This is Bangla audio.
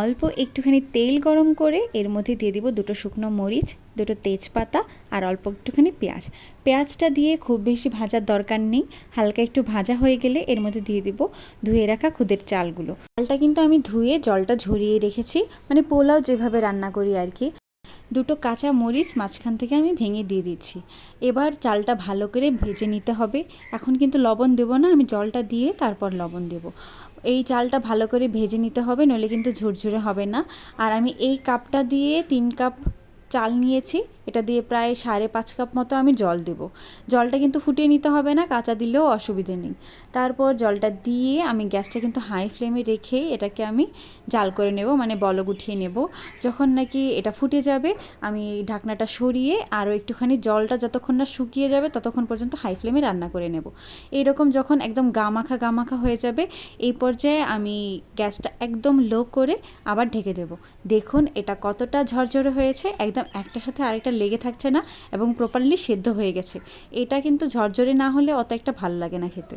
অল্প একটুখানি তেল গরম করে এর মধ্যে দিয়ে দিব দুটো শুকনো মরিচ, দুটো তেজপাতা আর অল্প একটুখানি পেঁয়াজ। পেঁয়াজটা দিয়ে খুব বেশি ভাজার দরকার নেই, হালকা একটু ভাজা হয়ে গেলে এর মধ্যে দিয়ে দিব ধুয়ে রাখা খুদের চালগুলো। চালটা কিন্তু আমি ধুয়ে জলটা ঝরিয়ে রেখেছি, মানে পোলাও যেভাবে রান্না করি আর কি। দুটো কাঁচা মরিচ মাঝখান থেকে আমি ভেঙে দিয়ে দিচ্ছি। এবার চালটা ভালো করে ভেজে নিতে হবে। এখন কিন্তু লবণ দেবো না, আমি জলটা দিয়ে তারপর লবণ দেব। এই চালটা ভালো করে ভেজে নিতে হবে, নইলে কিন্তু ঝুরঝুরে হবে না। আর আমি এই কাপটা দিয়ে 3 কাপ চাল নিয়েছি, এটা দিয়ে প্রায় 5.5 কাপ মতো আমি জল দেব। জলটা কিন্তু ফুটিয়ে নিতে হবে না, কাঁচা দিলেও অসুবিধে নেই। তারপর জলটা দিয়ে আমি গ্যাসটা কিন্তু হাই ফ্লেমে রেখে এটাকে আমি জাল করে নেব, মানে বলক উঠিয়ে নেব। যখন নাকি এটা ফুটে যাবে আমি ঢাকনাটা সরিয়ে আরও একটুখানি জলটা যতক্ষণ না শুকিয়ে যাবে ততক্ষণ পর্যন্ত হাই ফ্লেমে রান্না করে নেব। এইরকম যখন একদম গামাখা হয়ে যাবে এই পর্যায়ে আমি গ্যাসটা একদম লো করে আবার ঢেকে দেব। দেখুন এটা কতটা ঝরঝরে হয়েছে, একদম একটার সাথে আরেকটা লেগে থাকছে না এবং প্রপারলি সেদ্ধ হয়ে গেছে। এটা কিন্তু ঝরঝরে না হলে অত একটা ভালো লাগে না খেতে।